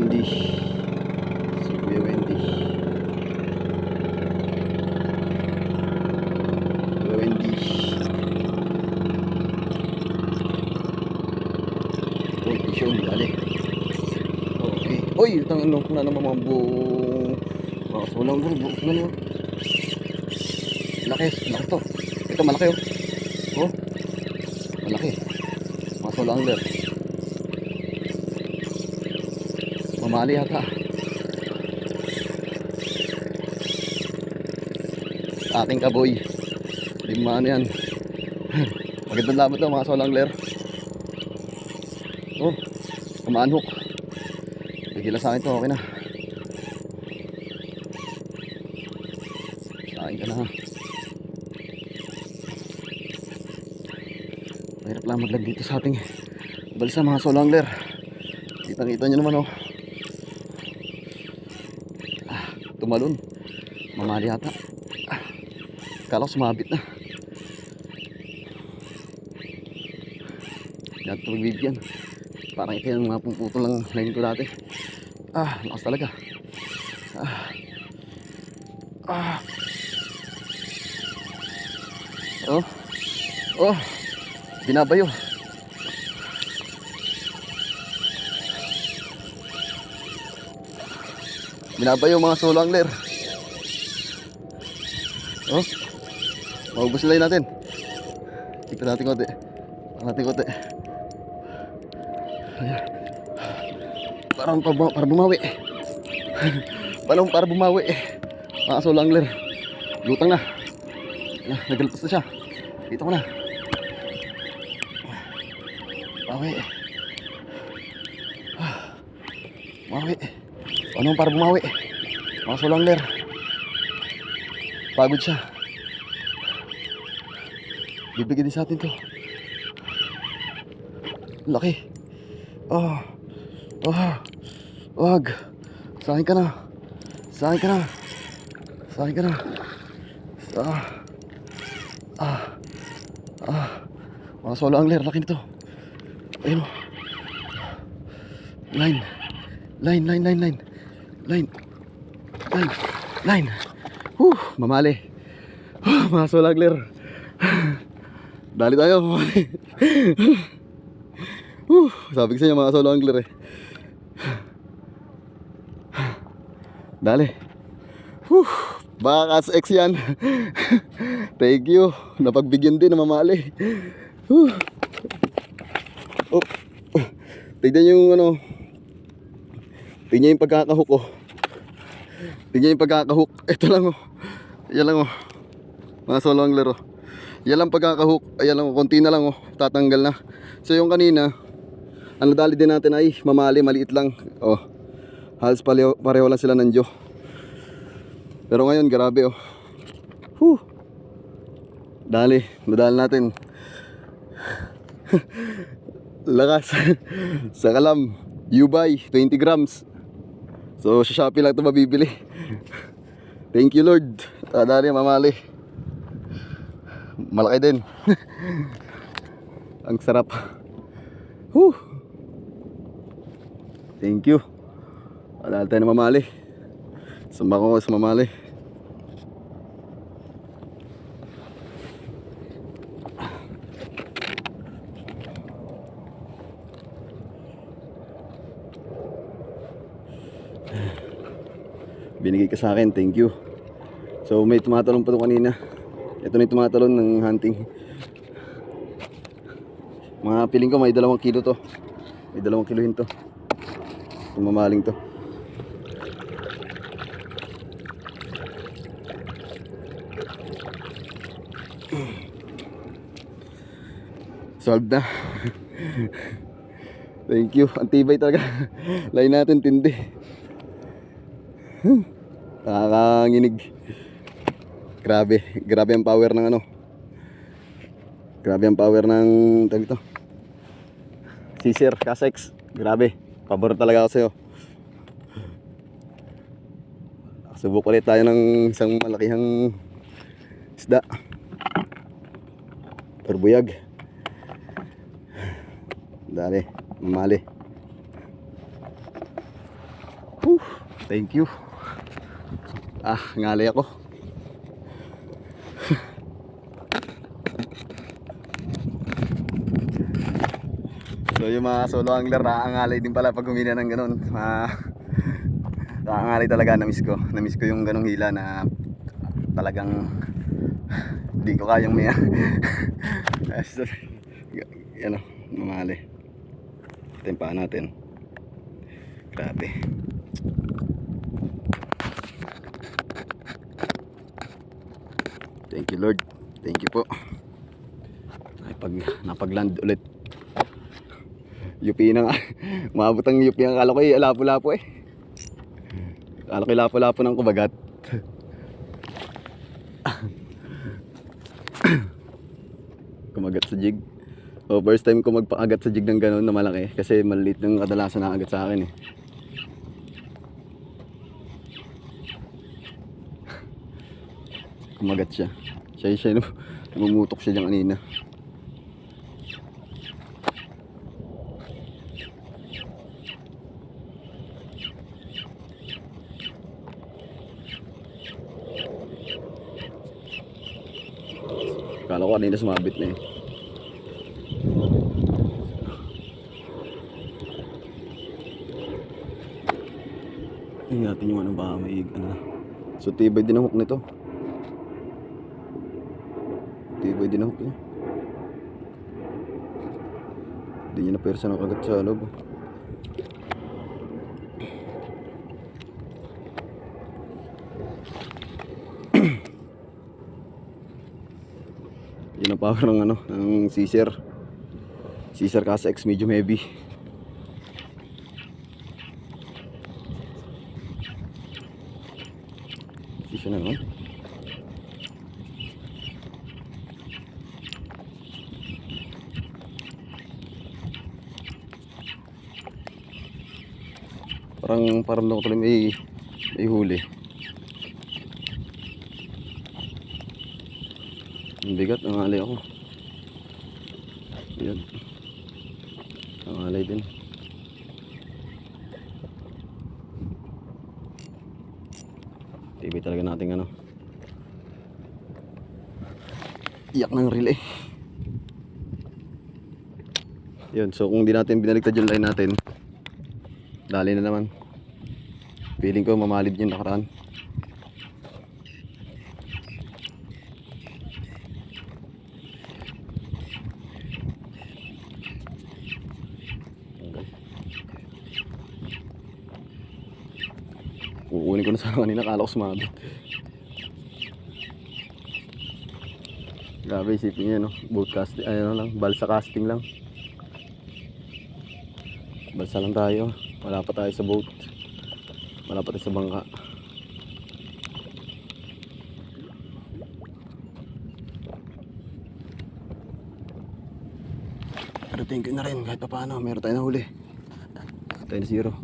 Wendy. Si Kuya Wendy. Kuya Wendy. Oh, isyon, dali. Okay. Uy, itang ano na naman mga buong mga sulang bro. Ano? Laki to. Ito malaki oh. Oh. Malaki. Mga sulangler. Mamali yata. Aking kaboy. Lima ano yan. Magandang laban to mga sulangler. Oh. Kumaanhok. Bigila sa akin to. Okay na. Kain ka na ha. Mahirap lang maglag dito sa ating balsa mga sulangler. Kita nyo naman oh. Tumalon. Mamali yata. Kala ko sumabit na. Dato pagbibigyan. Parang ito yung mga puputol lang line ko dati. Lakas talaga. Oh. Binabayo. Binabayo mga sulangler. Oh. Maubos na natin. Tika natin konti. Parang para bumawi. Para bumawi. Mga sulangler. Lutang na. Nagalpas na siya. Dito ko na. Bumawi. Anong para bumawi? Mga sulangler. Pagod siya. Bibigyan din sa atin to. Laki. Wag. Sa akin ka na. Mga sulangler, laki nito. Ayun. Line. Mamali. Mga sulangler. Dali tayo. Sabi ko sa inyo mga sulangler eh. Dali. Baka kas X yan. Thank you. Napagbigyan din na mamali. Tignan yung ano. Tignan yung pagkakahook oh. Ito lang oh. Yan lang oh. Mga sulangler oh. Yan lang pagkakahook. Ayan lang oh. Konti na lang oh. Tatanggal na. So yung kanina, ano dali din natin ay mamali. Maliit lang oh. Halos pareho lang sila ng Diyo. Pero ngayon grabe oh. Nadali natin. Lakas. Sa kalam U-Buy 20 grams. So sa Shopee lang ito mabibili. Thank you Lord. Dali mamali. Malaki din. Ang sarap. Thank you. Dali tayo na mamali. Sumba ko sa mamali. Binigay ka sa akin, thank you. So may tumatalon pa ito kanina. Ito na yung tumatalon ng hunting. Mga piling ko may 2 kilo to. May 2 kilohin to. Mamaling to. Solved na. Thank you. Antibay talaga. Line natin tindi. Nakakanginig. Grabe ang power ng ano. Grabe ang power ng tawag ito. Caesar Casex. Grabe. Pabor talaga ako sa'yo. Subok ulit tayo ng isang malakihang isda. Perbuyag. Dali, mamali. Thank you. Ngalay ako. So yung mga solo angler, nakaangalay din pala pag humina ng ganun. Nakaangalay talaga, na-miss ko yung ganung hila na talagang hindi ko kayang miya. So, yan o, mamali. Ito yung paa natin. Grabe. Thank you Lord. Thank you po. Napag-land ulit. UP na nga. Maabot ang UP. Ang kala ko lapo-lapo eh. Kala ko lapo-lapo ng kubagat. Kumagat sa jig. First time ko magpaagat sa jig ng gano'n na malaki. Kasi maliit ng kadalasan na agat sa akin eh. Kumagat siya. Siya namumutok siya dyan kanina. Kala ko kanina sumabit na eh. Tingnan natin yung ano ba may ano. So tibay din ang hook nito. Tibay din ang hook niya. Hindi niya na persa ng kagat sa loob. Yun ang power ng ano, ng Caesar. Caesar Casa X medium heavy. Siya na naman. Parang daw ko tuloy may huli. Ang bigat, nangalay ako. Yan. Nangalay din. Tibay talaga natin ano. Iyak ng relay. Yun, so kung di natin binaligtad yung line natin, dali na naman. Feeling ko mamalib yung nakaraan. Kukunin ko na sana kanina, kala ko sumabit. Grabe, isipin niya no, boat casting, ano lang, balsa casting lang. Balsa lang tayo, wala pa tayo sa boat. Wala pa tayo sa bangka. Pero thank you na rin, kahit pa paano, meron tayo na huli. Tayo na zero.